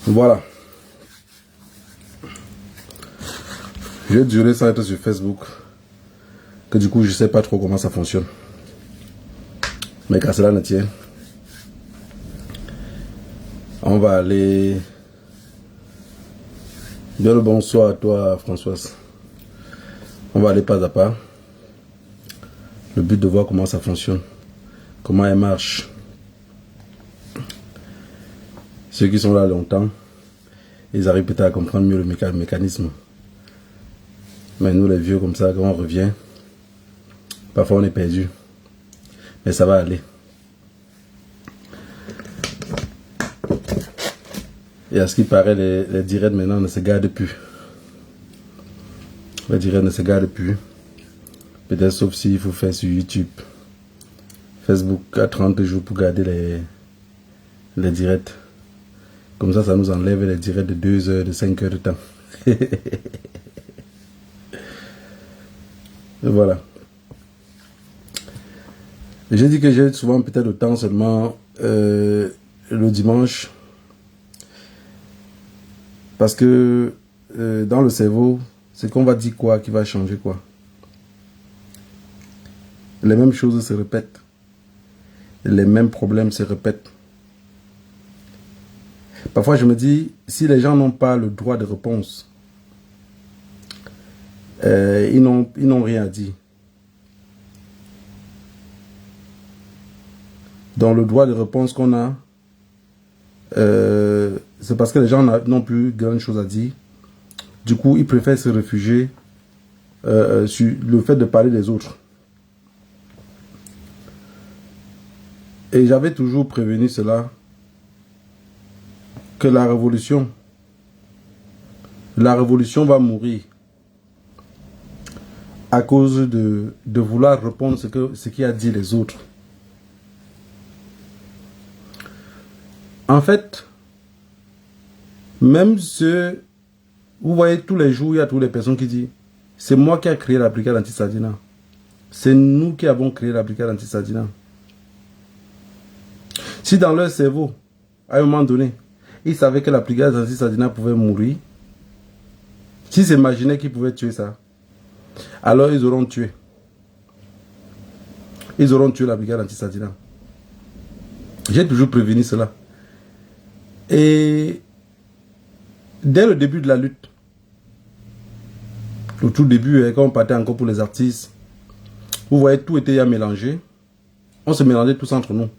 Voilà. J'ai duré sans être sur Facebook. Que du coup, je sais pas trop comment ça fonctionne. Mais qu'à cela ne tient. On va aller... Bien le bonsoir à toi, Françoise. On va aller pas à pas. Le but de voir comment ça fonctionne. Comment elle marche. Ceux qui sont là longtemps, ils arrivent peut-être à comprendre mieux le mécanisme. Mais nous, les vieux, comme ça, quand on revient, parfois on est perdu. Mais ça va aller. Et à ce qui paraît, les directs maintenant ne se gardent plus. Les directs ne se gardent plus. Peut-être sauf s'il faut faire sur YouTube. Facebook a 30 jours pour garder les directs. Comme ça nous enlève les directs de 2 heures, de 5 heures de temps. Voilà. J'ai dit que j'ai souvent peut-être le temps seulement le dimanche. Parce que dans le cerveau, c'est qu'on va dire quoi qui va changer quoi. Les mêmes choses se répètent. Les mêmes problèmes se répètent. Parfois je me dis, si les gens n'ont pas le droit de réponse, ils n'ont rien à dire. Dans le droit de réponse qu'on a, c'est parce que les gens n'ont plus grand chose à dire. Du coup, ils préfèrent se réfugier sur le fait de parler des autres. Et j'avais toujours prévenu cela, que la révolution va mourir à cause de vouloir répondre ce qui a dit les autres. En fait, même ceux, vous voyez tous les jours, il y a toutes les personnes qui disent, c'est moi qui ai créé la brigade anti-Sadina. C'est nous qui avons créé la brigade anti-Sadina. Si dans leur cerveau, à un moment donné, ils savaient que la brigade anti-Sadina pouvait mourir, s'ils s'imaginaient qu'ils pouvaient tuer ça, alors ils auront tué. Ils auront tué la brigade anti-Sadina. J'ai toujours prévenu cela. Et dès le début de la lutte, au tout début, quand on partait encore pour les artistes, vous voyez, tout était mélangé. On se mélangeait tous entre nous.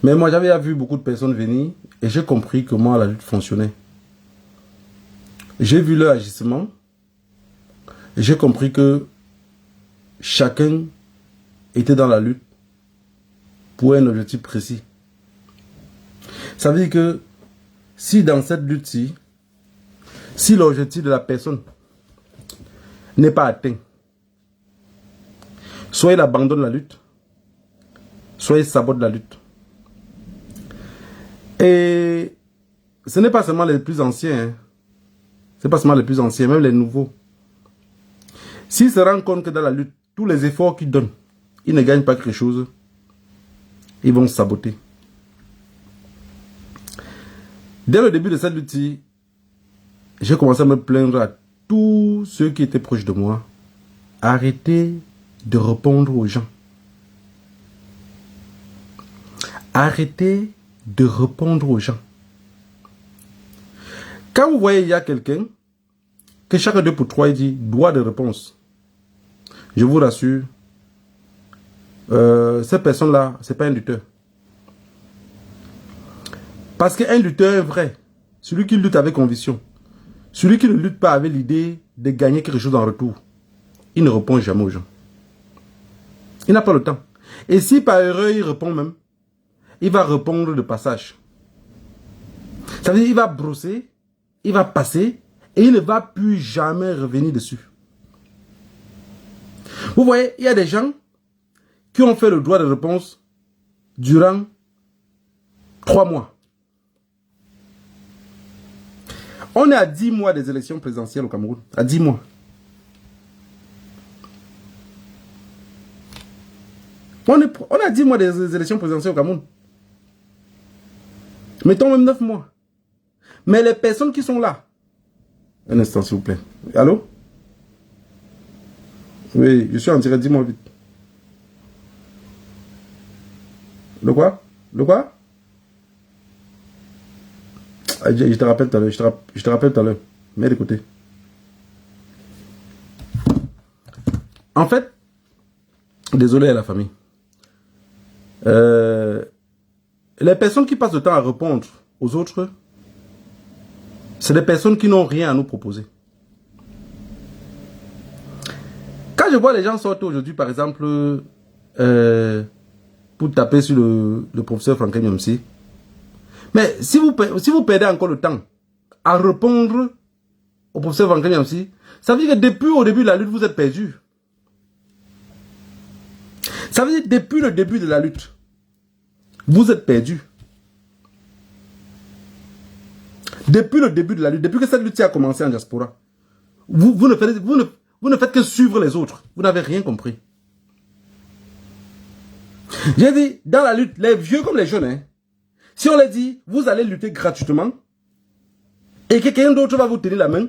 Mais moi, j'avais vu beaucoup de personnes venir et j'ai compris comment la lutte fonctionnait. J'ai vu leur agissement. J'ai compris que chacun était dans la lutte pour un objectif précis. Ça veut dire que si dans cette lutte-ci, si l'objectif de la personne n'est pas atteint, soit il abandonne la lutte, soit il sabote la lutte. Et ce n'est pas seulement les plus anciens, hein. Ce n'est pas seulement les plus anciens, même les nouveaux. S'ils se rendent compte que dans la lutte, tous les efforts qu'ils donnent, ils ne gagnent pas quelque chose, ils vont saboter. Dès le début de cette lutte, j'ai commencé à me plaindre à tous ceux qui étaient proches de moi. Arrêtez de répondre aux gens. Arrêtez de répondre aux gens. Quand vous voyez il y a quelqu'un que chaque 2 pour 3 il dit droit de réponse, je vous rassure, cette personne-là, c'est pas un lutteur. Parce qu'un lutteur vrai, celui qui lutte avec conviction, celui qui ne lutte pas avec l'idée de gagner quelque chose en retour, il ne répond jamais aux gens. Il n'a pas le temps. Et si par erreur il répond même, il va répondre de passage. Ça veut dire qu'il va brosser, il va passer et il ne va plus jamais revenir dessus. Vous voyez, il y a des gens qui ont fait le droit de réponse durant 3 mois. On est à 10 mois des élections présidentielles au Cameroun. À 10 mois. On est à 10 mois des élections présidentielles au Cameroun. Mettons même 9 mois. Mais les personnes qui sont là, un instant s'il vous plaît. Allô? Oui, je suis en direct, dis-moi vite. Le quoi? Le quoi? Je te rappelle tout à l'heure, je te rappelle tout à l'heure. Mets de côté. En fait, désolé à la famille. Les personnes qui passent le temps à répondre aux autres, c'est des personnes qui n'ont rien à nous proposer. Quand je vois les gens sortir aujourd'hui, par exemple, pour taper sur le professeur Franklin Nyamsi, mais si vous perdez encore le temps à répondre au professeur Franklin Nyamsi, ça veut dire que depuis au début de la lutte, vous êtes perdu. Ça veut dire que depuis le début de la lutte, vous êtes perdu. Depuis le début de la lutte, depuis que cette lutte a commencé en diaspora, vous ne faites que suivre les autres. Vous n'avez rien compris. J'ai dit, dans la lutte, les vieux comme les jeunes, hein, si on leur dit, vous allez lutter gratuitement, et que quelqu'un d'autre va vous tenir la main,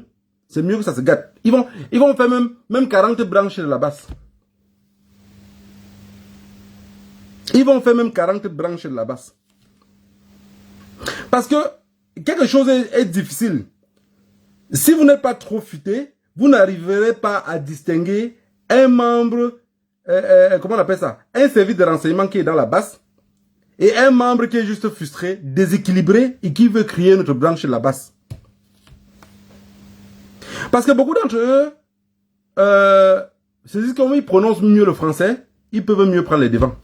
c'est mieux que ça se gâte. Ils vont faire même 40 branches de la basse. Ils vont faire même 40 branches de la basse. Parce que quelque chose est difficile. Si vous n'êtes pas trop futé, vous n'arriverez pas à distinguer un membre, comment on appelle ça, un service de renseignement qui est dans la basse et un membre qui est juste frustré, déséquilibré et qui veut créer notre branche de la basse. Parce que beaucoup d'entre eux se disent qu'ils prononcent mieux le français, ils peuvent mieux prendre les devants.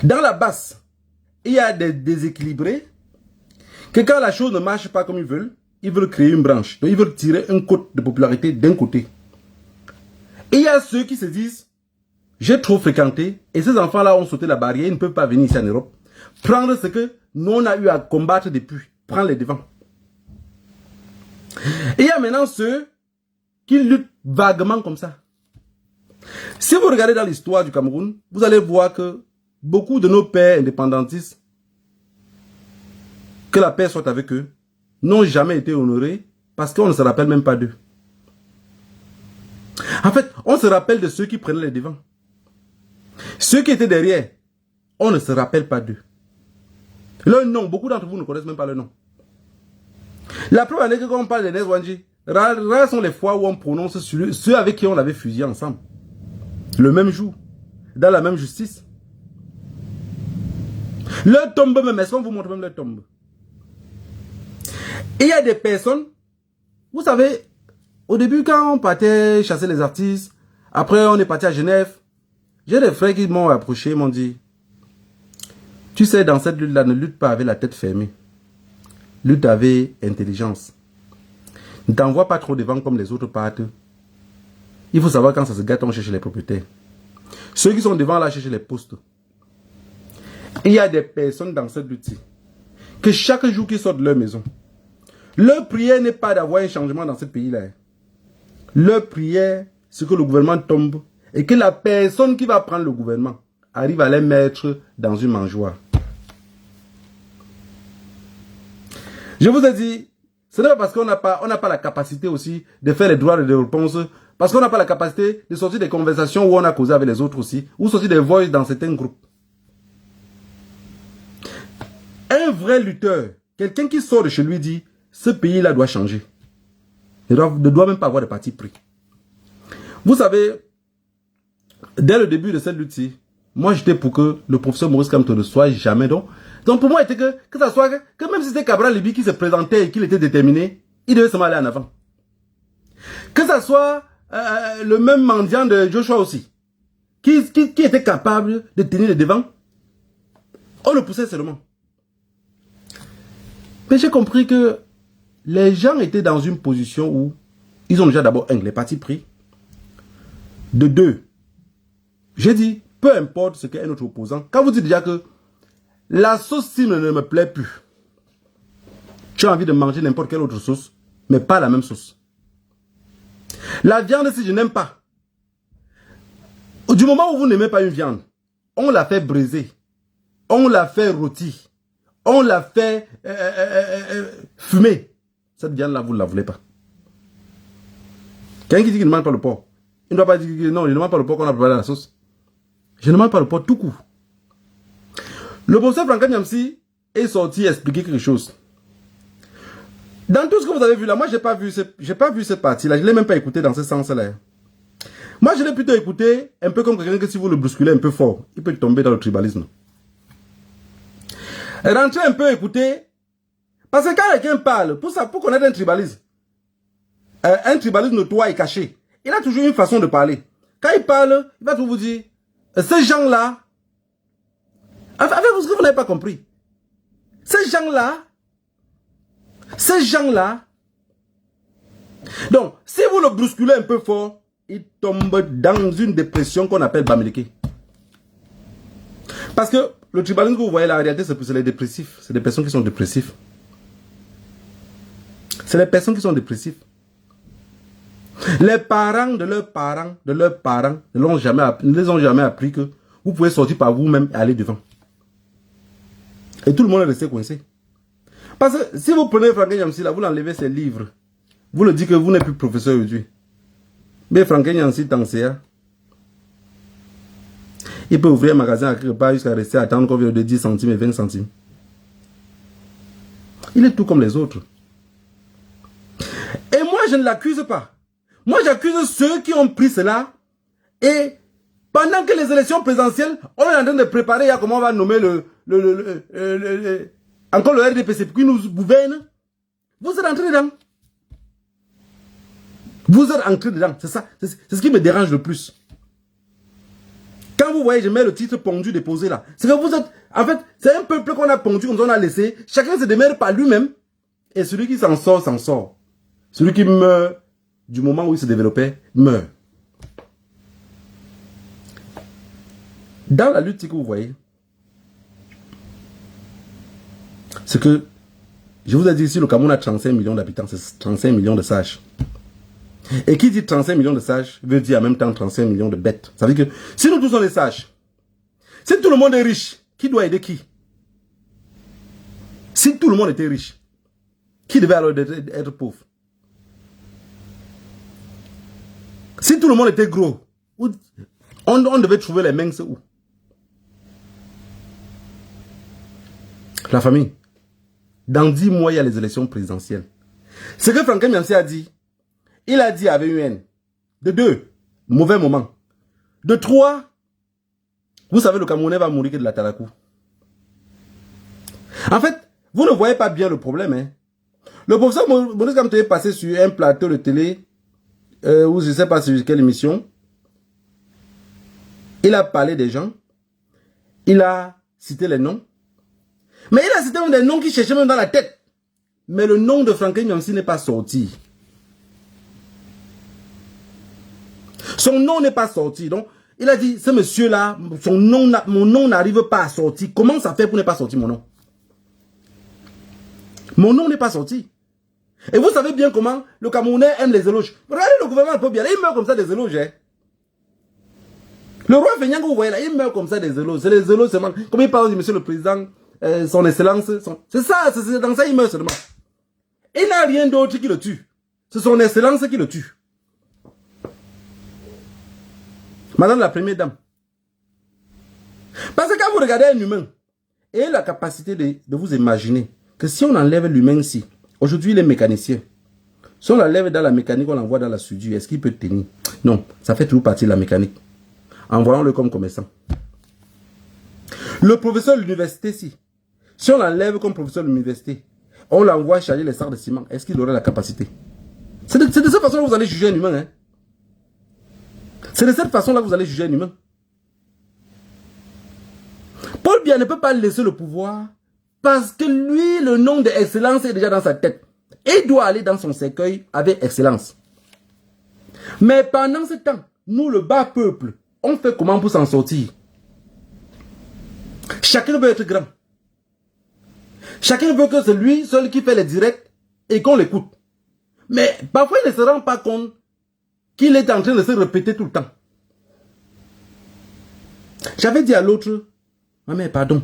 Dans la basse, il y a des déséquilibrés que quand la chose ne marche pas comme ils veulent créer une branche. Donc ils veulent tirer un côte de popularité d'un côté. Et il y a ceux qui se disent, j'ai trop fréquenté et ces enfants-là ont sauté la barrière, ils ne peuvent pas venir ici en Europe. Prendre ce que nous on a eu à combattre depuis, prendre les devants. Et il y a maintenant ceux qui luttent vaguement comme ça. Si vous regardez dans l'histoire du Cameroun, vous allez voir que beaucoup de nos pères indépendantistes, que la paix soit avec eux, n'ont jamais été honorés parce qu'on ne se rappelle même pas d'eux. En fait, on se rappelle de ceux qui prenaient les devants. Ceux qui étaient derrière, on ne se rappelle pas d'eux. Leur nom, beaucoup d'entre vous ne connaissent même pas leur nom. La preuve est que quand on parle de Nes Wanji, rares sont les fois où on prononce ceux avec qui on avait fusillé ensemble. Le même jour, dans la même justice. Leur tombe même, est-ce qu'on vous montre même leur tombe? Et il y a des personnes, vous savez, au début quand on partait chasser les artistes, après on est parti à Genève, j'ai des frères qui m'ont approché, m'ont dit, tu sais, dans cette lutte-là, ne lutte pas avec la tête fermée. Lutte avec intelligence. Ne t'envoie pas trop devant comme les autres partent. Il faut savoir quand ça se gâte, on cherche les propriétaires. Ceux qui sont devant là cherchent les postes. Il y a des personnes dans cette lutte-ci que chaque jour qu'ils sortent de leur maison, leur prière n'est pas d'avoir un changement dans ce pays-là. Leur prière, c'est que le gouvernement tombe et que la personne qui va prendre le gouvernement arrive à les mettre dans une mangeoire. Je vous ai dit, ce n'est pas parce qu'on n'a pas la capacité aussi de faire les droits de réponse, parce qu'on n'a pas la capacité de sortir des conversations où on a causé avec les autres aussi, ou sortir des voices dans certains groupes. Un vrai lutteur, quelqu'un qui sort de chez lui dit, ce pays-là doit changer. Il ne doit même pas avoir de parti pris. Vous savez, dès le début de cette lutte-ci, moi j'étais pour que le professeur Maurice Kamto ne soit jamais donc pour moi, c'était que ça soit, que même si c'était Cabral Libi qui se présentait et qu'il était déterminé, il devait seulement aller en avant. Que ça soit le même mendiant de Joshua aussi, qui était capable de tenir les devants, on le poussait seulement. Mais j'ai compris que les gens étaient dans une position où ils ont déjà d'abord les partis pris. De deux, j'ai dit, peu importe ce qu'est un autre opposant, quand vous dites déjà que la sauce cible ne me plaît plus, tu as envie de manger n'importe quelle autre sauce, mais pas la même sauce. La viande, si je n'aime pas, du moment où vous n'aimez pas une viande, on la fait briser, on la fait rôtir, on l'a fait fumer. Cette viande-là, vous ne la voulez pas. Quelqu'un qui dit qu'il ne mange pas le porc, il ne doit pas dire que non, il ne mange pas le porc qu'on a préparé dans la sauce. Je ne mange pas le porc tout court. Le professeur Franck Niamsi est sorti expliquer quelque chose. Dans tout ce que vous avez vu là, moi, je n'ai pas vu cette partie-là. Je ne l'ai même pas écouté dans ce sens-là. Moi, je l'ai plutôt écouté un peu comme quelqu'un que si vous le bousculez un peu fort, il peut tomber dans le tribalisme. Rentrez un peu écouter. Parce que quand quelqu'un parle, pour connaître un tribalisme notoire et caché, il a toujours une façon de parler. Quand il parle, il va toujours vous dire, ces gens-là, avec ce que vous n'avez pas compris, ces gens-là, donc, si vous le bousculez un peu fort, il tombe dans une dépression qu'on appelle Bamileke. Parce que le tribalisme que vous voyez, la réalité, c'est les dépressifs. C'est des personnes qui sont dépressives. C'est les personnes qui sont dépressives. Les parents de leurs parents ne les ont jamais appris que vous pouvez sortir par vous-même et aller devant. Et tout le monde est resté coincé. Parce que si vous prenez Franck Niamsi, là, vous l'enlevez ses livres, vous le dites que vous n'êtes plus professeur aujourd'hui. Mais Franck Niamsi, t'enseigne. Il peut ouvrir un magasin à quelque part jusqu'à rester à attendre qu'on vienne de 10 centimes et 20 centimes. Il est tout comme les autres. Et moi, je ne l'accuse pas. Moi, j'accuse ceux qui ont pris cela. Et pendant que les élections présidentielles, on est en train de préparer comment on va nommer encore le RDPC qui nous gouverne. Vous êtes entrés dedans. Vous êtes entrés dedans. C'est ça. C'est ce qui me dérange le plus. Quand vous voyez, je mets le titre pondu déposé là. C'est que vous êtes... En fait, c'est un peuple qu'on a pondu, qu'on a laissé. Chacun se démerde par lui-même. Et celui qui s'en sort, s'en sort. Celui qui meurt du moment où il se développait, meurt. Dans la lutte que vous voyez, c'est que, je vous ai dit ici, le Cameroun a 35 millions d'habitants, c'est 35 millions de sages. Et qui dit 35 millions de sages, veut dire en même temps 35 millions de bêtes. Ça veut dire que, si nous tous sommes des sages, si tout le monde est riche, qui doit aider qui? Si tout le monde était riche, qui devait alors être pauvre? Si tout le monde était gros, on devait trouver les mains où? La famille. Dans 10 mois, il y a les élections présidentielles. Ce que Franck Niamsi a dit, il a dit avec UN. De 2, mauvais moment. De 3, vous savez, le Camerounais va mourir que de la Talakou. En fait, vous ne voyez pas bien le problème. Hein. Le professeur Maurice Kamto est passé sur un plateau de télé, ou je ne sais pas sur quelle émission. Il a parlé des gens. Il a cité les noms. Mais il a cité des noms qui cherchaient même dans la tête. Mais le nom de Franck Niamsi n'est pas sorti. Son nom n'est pas sorti. Donc, il a dit, ce monsieur-là, mon nom n'arrive pas à sortir. Comment ça fait pour ne pas sortir mon nom? Mon nom n'est pas sorti. Et vous savez bien comment le Camerounais aime les éloges. Regardez le gouvernement peut bien, il meurt comme ça des éloges. Hein. Le roi Feignan, vous voyez là, il meurt comme ça des éloges. C'est les éloges seulement. Comme il parle du monsieur le président, son excellence. C'est ça, c'est dans ça il meurt seulement. Il n'a rien d'autre qui le tue. C'est son excellence qui le tue. Madame la première dame. Parce que quand vous regardez un humain, et la capacité de vous imaginer que si on enlève l'humain ici, aujourd'hui il est mécanicien. Si on l'enlève dans la mécanique, on l'envoie dans la soudure, est-ce qu'il peut tenir? Non, ça fait toujours partie de la mécanique. Envoyons-le comme commerçant. Le professeur de l'université, si on l'enlève comme professeur de l'université, on l'envoie charger les sacs de ciment, est-ce qu'il aurait la capacité? C'est de cette façon que vous allez juger un humain. Hein? C'est de cette façon-là que vous allez juger un humain. Paul Biya ne peut pas laisser le pouvoir parce que lui, le nom d'excellence est déjà dans sa tête. Et il doit aller dans son cercueil avec excellence. Mais pendant ce temps, nous, le bas peuple, on fait comment pour s'en sortir? Chacun veut être grand. Chacun veut que c'est lui seul qui fait les directs et qu'on l'écoute. Mais parfois, il ne se rend pas compte qu'il est en train de se répéter tout le temps. J'avais dit à l'autre, « Ma mère, pardon.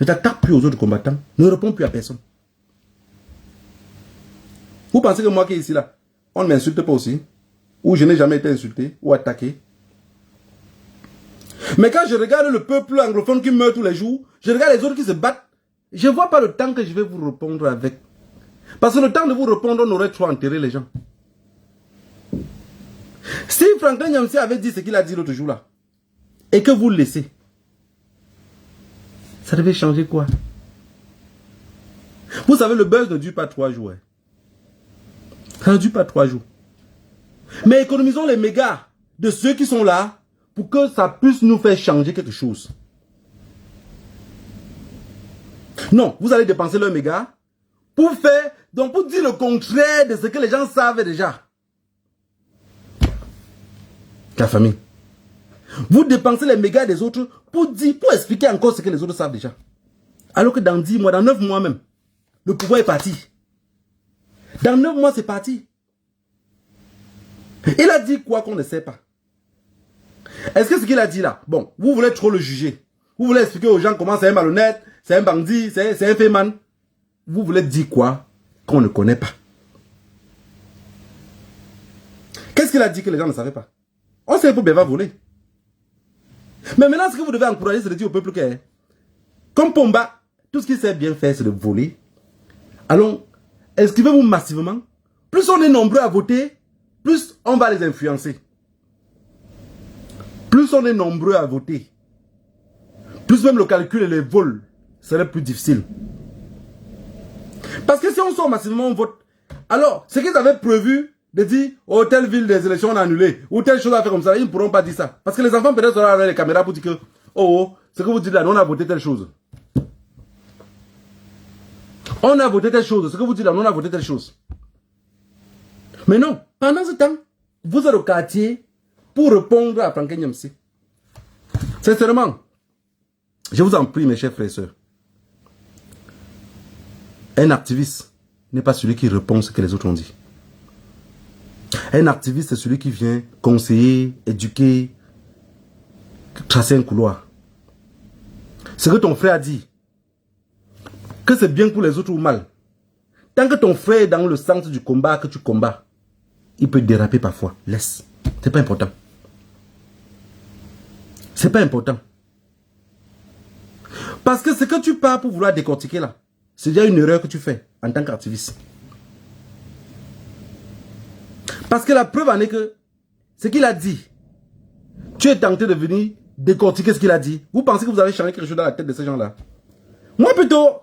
Ne t'attaque plus aux autres combattants. Ne réponds plus à personne. Vous pensez que moi qui est ici là, on ne m'insulte pas aussi? Ou je n'ai jamais été insulté ou attaqué? Mais quand je regarde le peuple anglophone qui meurt tous les jours, je regarde les autres qui se battent, je ne vois pas le temps que je vais vous répondre avec. Parce que le temps de vous répondre, on aurait trop enterré les gens. Si Franklin Nyamsi avait dit ce qu'il a dit l'autre jour là, et que vous le laissez, ça devait changer quoi? Vous savez, le buzz ne dure pas 3 jours. Hein. Ça ne dure pas 3 jours. Mais économisons les mégas de ceux qui sont là pour que ça puisse nous faire changer quelque chose. Non, vous allez dépenser leurs mégas pour faire, donc pour dire le contraire de ce que les gens savent déjà. La famille. Vous dépensez les mégas des autres pour dire, pour expliquer encore ce que les autres savent déjà. Alors que dans 10 mois, dans 9 mois même, le pouvoir est parti. Dans 9 mois, c'est parti. Il a dit quoi qu'on ne sait pas. Est-ce que ce qu'il a dit là, bon, vous voulez trop le juger. Vous voulez expliquer aux gens comment c'est un malhonnête, c'est un bandit, c'est un féman. Vous voulez dire quoi qu'on ne connaît pas. Qu'est-ce qu'il a dit que les gens ne savaient pas? On sait que Beva voler. Mais maintenant, ce que vous devez encourager, c'est de dire au peuple que, comme Pomba, tout ce qu'il sait bien faire, c'est de voler. Allons, inscrivez-vous massivement. Plus on est nombreux à voter, plus on va les influencer. Plus on est nombreux à voter, plus même le calcul et les vols seraient plus difficiles. Parce que si on sort massivement, on vote. Alors, ce qu'ils avaient prévu de dire, oh, telle ville des élections on a annulé, ou telle chose à faire comme ça, ils ne pourront pas dire ça. Parce que les enfants peut-être seront avec les caméras pour dire que, oh, ce que vous dites là, nous on a voté telle chose. On a voté telle chose, ce que vous dites là, nous on a voté telle chose. Mais non, pendant ce temps, vous êtes au quartier pour répondre à Franklin Nyamsi. Sincèrement, je vous en prie mes chers frères et sœurs, un activiste n'est pas celui qui répond à ce que les autres ont dit. Un activiste, c'est celui qui vient conseiller, éduquer, tracer un couloir. Ce que ton frère a dit, que c'est bien pour les autres ou mal, tant que ton frère est dans le centre du combat que tu combats, il peut déraper parfois. Laisse. C'est pas important. C'est pas important. Parce que ce que tu pars pour vouloir décortiquer là, c'est déjà une erreur que tu fais en tant qu'activiste. Parce que la preuve en est que ce qu'il a dit, tu es tenté de venir décortiquer ce qu'il a dit. Vous pensez que vous avez changé quelque chose dans la tête de ces gens-là? Moi plutôt,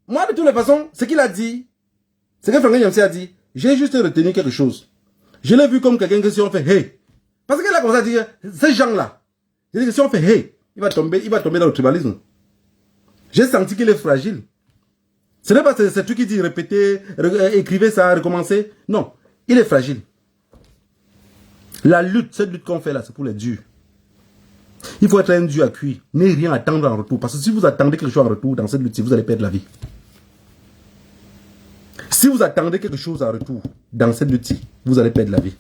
moi de toutes les façons, ce qu'il a dit, ce que Franklin Nyamsi a dit, j'ai juste retenu quelque chose. Je l'ai vu comme quelqu'un que si on fait hey, parce qu'il a commencé à dire, ces gens-là, j'ai dit que si on fait hey, il va tomber dans le tribalisme. J'ai senti qu'il est fragile. Ce n'est pas ce truc qui dit répéter, écrivez ça, recommencer. Non, il est fragile. La lutte, cette lutte qu'on fait là, c'est pour les durs. Il faut être un dur à cuire. N'ayez rien attendre en retour. Parce que si vous attendez quelque chose en retour dans cette lutte, vous allez perdre la vie. Si vous attendez quelque chose en retour dans cette lutte, vous allez perdre la vie.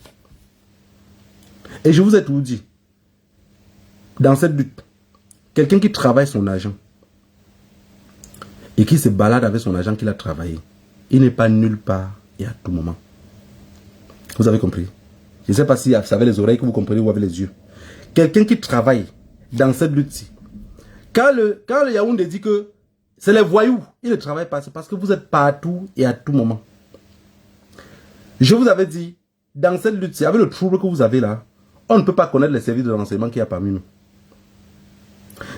Et je vous ai tout dit. Dans cette lutte, quelqu'un qui travaille son argent et qui se balade avec son argent qu'il a travaillé, il n'est pas nulle part et à tout moment. Vous avez compris? Je ne sais pas si vous avez les oreilles que vous comprenez ou avec les yeux. Quelqu'un qui travaille dans cette lutte-ci, quand le Yaoundé dit que c'est les voyous, il ne travaille pas, c'est parce que vous êtes partout et à tout moment. Je vous avais dit, dans cette lutte-ci, avec le trouble que vous avez là, on ne peut pas connaître les services de renseignement qu'il y a parmi nous.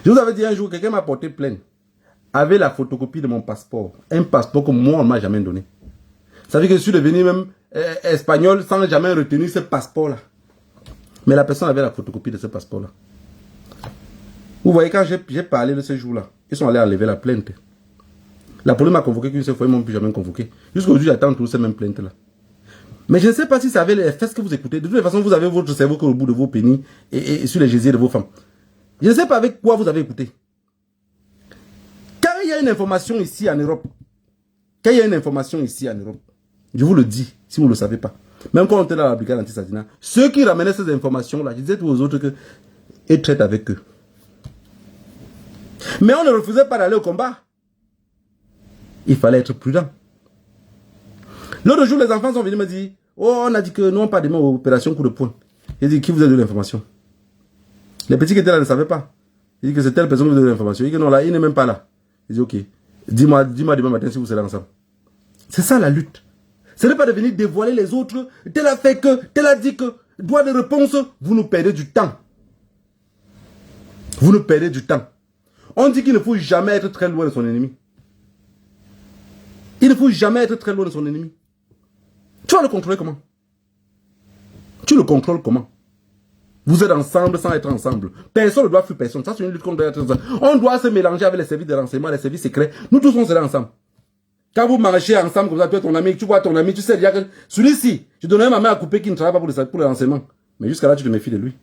Je vous avais dit un jour, quelqu'un m'a porté plainte avec la photocopie de mon passeport. Un passeport que moi, on ne m'a jamais donné. Ça veut dire que je suis devenu même espagnol sans jamais retenir ce passeport-là. Mais la personne avait la photocopie de ce passeport-là. Vous voyez, quand j'ai parlé de ce jour-là, ils sont allés enlever la plainte. La police m'a convoqué qu'une seule fois, ils ne m'ont plus jamais convoqué. Jusqu'aujourd'hui, j'attends toutes ces mêmes plaintes-là. Mais je ne sais pas si ça avait l'effet que vous écoutez. De toute façon, vous avez votre cerveau au bout de vos pénis et sur les gésiers de vos femmes. Je ne sais pas avec quoi vous avez écouté. Quand il y a une information ici en Europe, je vous le dis, si vous ne le savez pas, même quand on était dans la brigade anti-Sadina, ceux qui ramenaient ces informations-là, je disais aux autres que ils traitent avec eux. Mais on ne refusait pas d'aller au combat. Il fallait être prudent. L'autre jour, les enfants sont venus me dire, oh, on a dit que nous, on pas demain aux opérations coup de poing. J'ai dit, qui vous a donné l'information? Les petits qui étaient là ne savaient pas. Il dit que c'est telle personne qui vous a donné l'information. Il dit que non, là, il n'est même pas là. Il dit, ok, dis-moi demain matin si vous serez ensemble. C'est ça la lutte. Ce n'est pas de venir dévoiler les autres. Tel a fait que, tel a dit que, droit de réponse, vous nous perdez du temps. Vous nous perdez du temps. On dit qu'il ne faut jamais être très loin de son ennemi. Il ne faut jamais être très loin de son ennemi. Tu vas le contrôler comment? Tu le contrôles comment? Vous êtes ensemble sans être ensemble. Personne ne doit fuir personne. Ça, c'est une lutte contre être ensemble. On doit se mélanger avec les services de renseignement, les services secrets. Nous tous, on sera ensemble. Quand vous marchez ensemble comme ça, tu es ton ami, tu vois ton ami, tu sais déjà que celui-ci, je donnais ma main à couper qui ne travaille pas pour le renseignement. Mais jusqu'à là, tu te méfies de lui.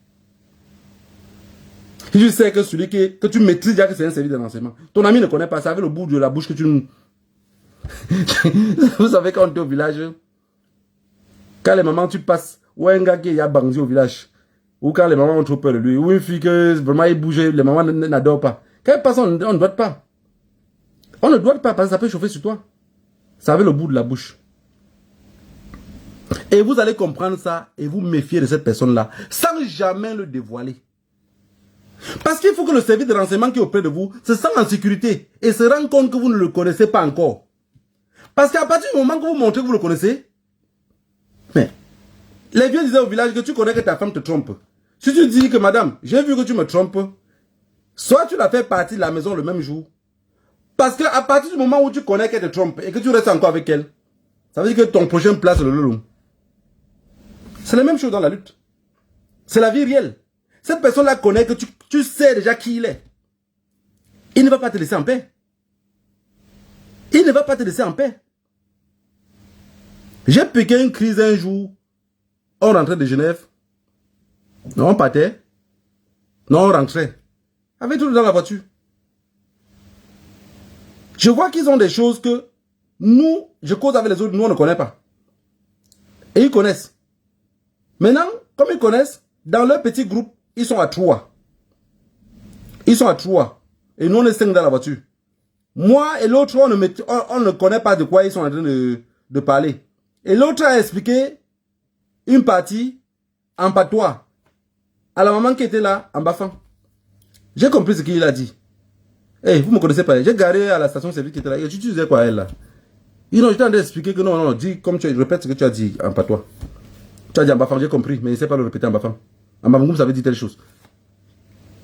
Si tu sais que celui que tu maîtrises déjà que c'est un service de renseignement, ton ami ne connaît pas ça avec le bout de la bouche que tu... Vous savez, quand on est au village, quand les mamans, tu passes, ou un gars qui a bandit au village, ou quand les mamans ont trop peur de lui, ou une fille que vraiment il bouge, les mamans n'adorent pas. Quand il passe, on ne doit pas. On ne doit pas parce que ça peut chauffer sur toi. Ça avec le bout de la bouche. Et vous allez comprendre ça et vous méfier de cette personne-là sans jamais le dévoiler. Parce qu'il faut que le service de renseignement qui est auprès de vous se sente en sécurité et se rende compte que vous ne le connaissez pas encore. Parce qu'à partir du moment que vous montrez que vous le connaissez, mais les vieux disaient au village que tu connais que ta femme te trompe. Si tu dis que madame, j'ai vu que tu me trompes, soit tu la fais partir de la maison le même jour. Parce qu'à partir du moment où tu connais qu'elle te trompe et que tu restes encore avec elle, ça veut dire que ton prochain place c'est le lolou. C'est la même chose dans la lutte. C'est la vie réelle. Cette personne-là connaît que tu sais déjà qui il est. Il ne va pas te laisser en paix. Il ne va pas te laisser en paix. J'ai piqué une crise un jour. On rentrait de Genève. Non, on partait. Non, on rentrait. Avec tout dans la voiture. Je vois qu'ils ont des choses que nous, je cause avec les autres, nous on ne connaît pas. Et ils connaissent. Maintenant, comme ils connaissent, dans leur petit groupe, ils sont à 3. Ils sont à 3. Et nous on est 5 dans la voiture. Moi et l'autre, on ne connaît pas de quoi ils sont en train de parler. Et l'autre a expliqué une partie en patois à la maman qui était là, en bafant. J'ai compris ce qu'il a dit. Hey, vous me connaissez pas. J'ai garé à la station service qui était là. Et tu disais quoi, elle là? Ils ont juste en train d'expliquer que non, dis comme tu répètes ce que tu as dit en patois. Tu as dit en bafang, j'ai compris, mais il ne sait pas le répéter en bafang. En bafang, vous avez dit telle chose.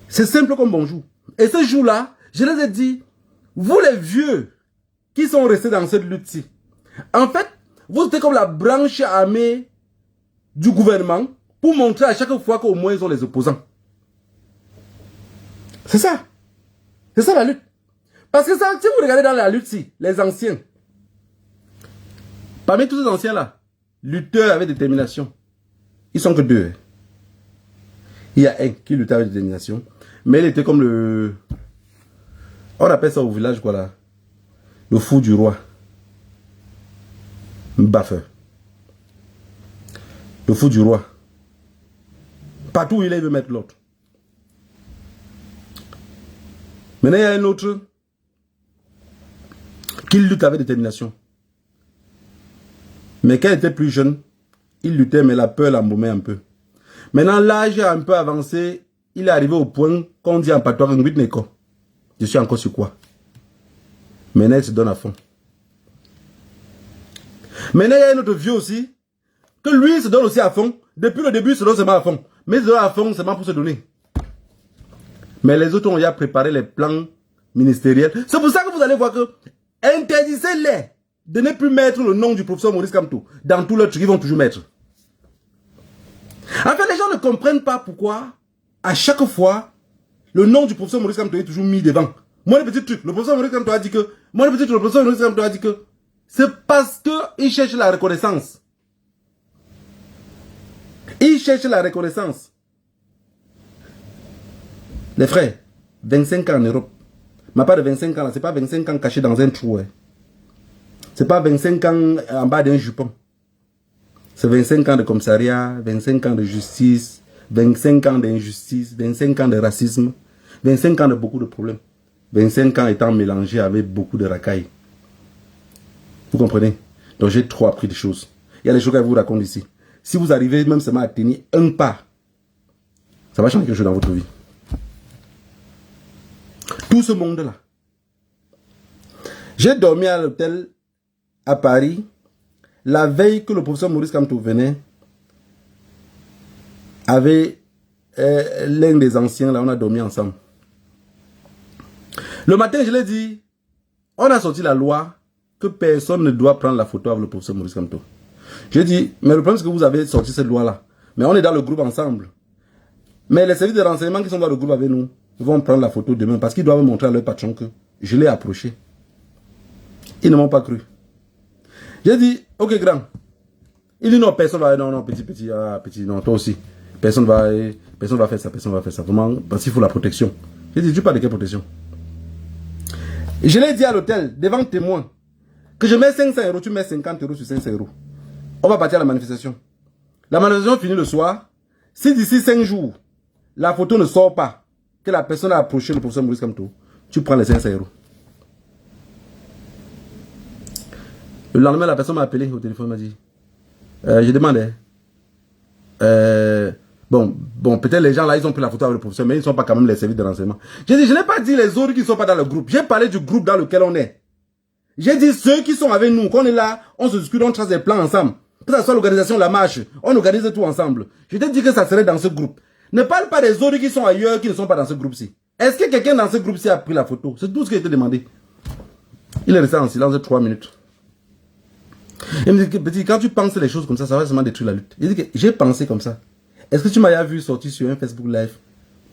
C'est simple comme bonjour. Et ce jour-là, je les ai dit, vous les vieux qui sont restés dans cette lutte-ci, en fait, vous êtes comme la branche armée du gouvernement pour montrer à chaque fois qu'au moins ils ont les opposants. C'est ça. C'est ça la lutte. Parce que ça, si vous regardez dans la lutte-ci, les anciens, parmi tous ces anciens-là, lutteurs avec détermination, ils sont que 2. Il y a un qui luttait avec détermination, mais il était comme le... On appelle ça au village quoi là? Le fou du roi. Baffeur. Le fou du roi. Partout où il est, il veut mettre l'autre. Maintenant, il y a un autre qui lutte avec détermination. Mais quand il était plus jeune, il luttait, mais la peur l'embaumait un peu. Maintenant, l'âge a un peu avancé. Il est arrivé au point qu'on dit en patois, je suis encore sur quoi? Maintenant, il se donne à fond. Maintenant, il y a un autre vieux aussi, que lui, il se donne aussi à fond. Depuis le début, il se donne seulement à fond. Mais il se donne à fond seulement pour se donner. Mais les autres ont déjà préparé les plans ministériels. C'est pour ça que vous allez voir que interdisez-les de ne plus mettre le nom du professeur Maurice Kamto. Dans tout leur truc, ils vont toujours mettre. En fait, les gens ne comprennent pas pourquoi, à chaque fois, le nom du professeur Maurice Kamto est toujours mis devant. Moi, le petit truc, le professeur Maurice Kamto a dit que, c'est parce qu'il cherche la reconnaissance. Il cherche la reconnaissance. Les frères, 25 ans en Europe. Ma part de 25 ans là, c'est pas 25 ans cachés dans un trou. Hein. C'est pas 25 ans en bas d'un jupon. C'est 25 ans de commissariat, 25 ans de justice, 25 ans d'injustice, 25 ans de racisme, 25 ans de beaucoup de problèmes. 25 ans étant mélangé avec beaucoup de racailles. Vous comprenez? Donc j'ai trop appris des choses. Il y a des choses que je vous raconte ici. Si vous arrivez même seulement à tenir un pas, ça va changer quelque chose dans votre vie. Tout ce monde-là. J'ai dormi à l'hôtel à Paris la veille que le professeur Maurice Kamto venait. Avec l'un des anciens, là, on a dormi ensemble. Le matin, je l'ai dit, on a sorti la loi que personne ne doit prendre la photo avec le professeur Maurice Kamto. J'ai dit, mais le problème c'est que vous avez sorti cette loi-là. Mais on est dans le groupe ensemble. Mais les services de renseignement qui sont dans le groupe avec nous vont prendre la photo demain parce qu'ils doivent montrer à leur patron que je l'ai approché. Ils ne m'ont pas cru. J'ai dit, ok grand. Il dit non, personne va, non, petit, non, toi aussi. Personne va faire ça, personne va faire ça. Vraiment, parce qu'il faut la protection. J'ai dit, tu parles de quelle protection? Je l'ai dit à l'hôtel, devant témoin, que je mets 500 euros, tu mets 50 euros sur 500 euros. On va partir à la manifestation. La manifestation finit le soir. Si d'ici 5 jours, la photo ne sort pas, que la personne a approché le professeur Maurice Kamto, tu prends les 500 euros. Le lendemain, la personne m'a appelé au téléphone, m'a dit, je demandais, bon, peut-être les gens là, ils ont pris la photo avec le professeur, mais ils ne sont pas quand même les services de renseignement. J'ai dit, je n'ai pas dit les autres qui ne sont pas dans le groupe. J'ai parlé du groupe dans lequel on est. J'ai dit ceux qui sont avec nous, qu'on est là, on se discute, on trace des plans ensemble. Que ce soit l'organisation, la marche, on organise tout ensemble. Je t'ai dit que ça serait dans ce groupe. Ne parle pas des autres qui sont ailleurs, qui ne sont pas dans ce groupe-ci. Est-ce que quelqu'un dans ce groupe-ci a pris la photo? C'est tout ce qui a été demandé. Il est resté en silence de 3 minutes. Il me dit, petit, quand tu penses les choses comme ça va seulement détruire la lutte. Il dit que j'ai pensé comme ça. Est-ce que tu m'as vu sortir sur un Facebook Live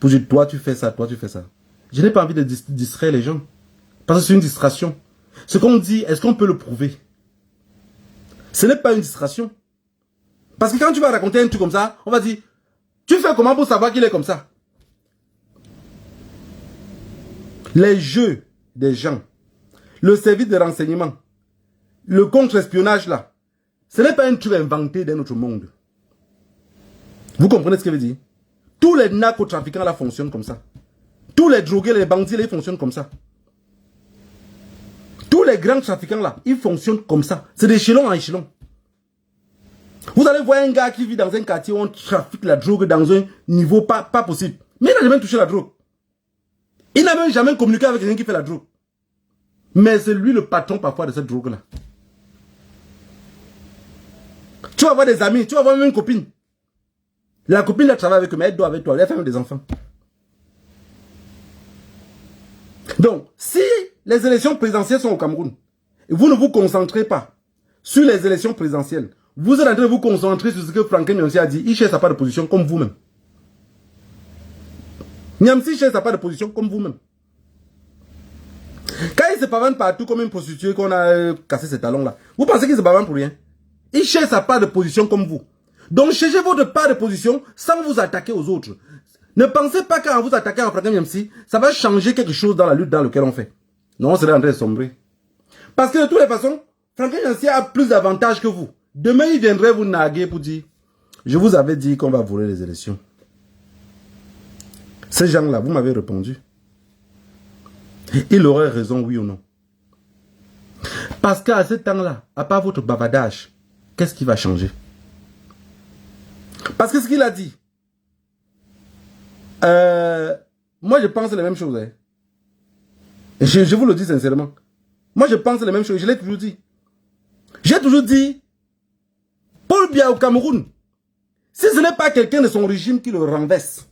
pour dire, toi tu fais ça, toi tu fais ça? Je n'ai pas envie de distraire les gens. Parce que c'est une distraction. Ce qu'on dit, est-ce qu'on peut le prouver? Ce n'est pas une distraction. Parce que quand tu vas raconter un truc comme ça, on va dire, tu fais comment pour savoir qu'il est comme ça? Les jeux des gens, le service de renseignement, le contre-espionnage là, ce n'est pas un truc inventé d'un autre monde. Vous comprenez ce que je veux dire? Tous les narcotrafiquants là fonctionnent comme ça. Tous les drogués, les bandits là, ils fonctionnent comme ça. Tous les grands trafiquants là, ils fonctionnent comme ça. C'est d'échelon en échelon. Vous allez voir un gars qui vit dans un quartier où on trafique la drogue dans un niveau pas possible. Mais il n'a jamais touché la drogue. Il n'a même jamais communiqué avec quelqu'un qui fait la drogue. Mais c'est lui le patron parfois de cette drogue-là. Tu vas avoir des amis, tu vas avoir même une copine. La copine, elle travaille avec eux, mais elle doit avec toi, elle fait même des enfants. Donc, si les élections présidentielles sont au Cameroun, et vous ne vous concentrez pas sur les élections présidentielles, vous êtes en train de vous concentrer sur ce que Franklin Nyamsi a dit, il cherche sa part de position comme vous-même. Nyamsi cherche sa part de position comme vous-même. Quand il se pavane partout comme une prostituée qu'on a cassé ses talons là, vous pensez qu'il se pavane pour rien? Il cherche sa part de position comme vous. Donc cherchez votre part de position sans vous attaquer aux autres. Ne pensez pas qu'en vous attaquant à Franklin Nyamsi, ça va changer quelque chose dans la lutte dans laquelle on fait. Non, on serait en train de sombrer. Parce que de toutes les façons, Franklin Nyamsi a plus d'avantages que vous. Demain, il viendrait vous narguer pour dire, je vous avais dit qu'on va voler les élections. Ces gens-là, vous m'avez répondu. Il aurait raison, oui ou non? Parce qu'à ce temps-là, à part votre bavardage, qu'est-ce qui va changer? Parce que ce qu'il a dit, moi je pense les mêmes choses. Hein. Je vous le dis sincèrement. Moi je pense les mêmes choses, je l'ai toujours dit. J'ai toujours dit, Paul Biya au Cameroun, si ce n'est pas quelqu'un de son régime qui le renverse,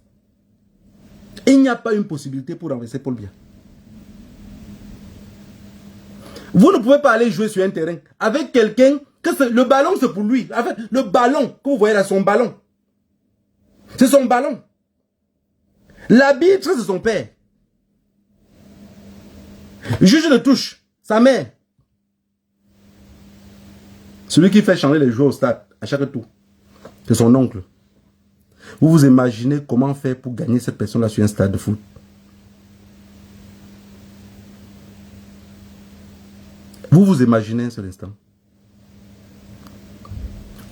il n'y a pas une possibilité pour renverser Paul Biya. Vous ne pouvez pas aller jouer sur un terrain avec quelqu'un que le ballon c'est pour lui. En fait, le ballon que vous voyez là, son ballon. C'est son ballon. L'arbitre c'est son père. Juge de touche, sa mère. Celui qui fait changer les joueurs au stade à chaque tour, c'est son oncle. Vous vous imaginez comment faire pour gagner cette personne-là sur un stade de foot? Vous vous imaginez un seul instant?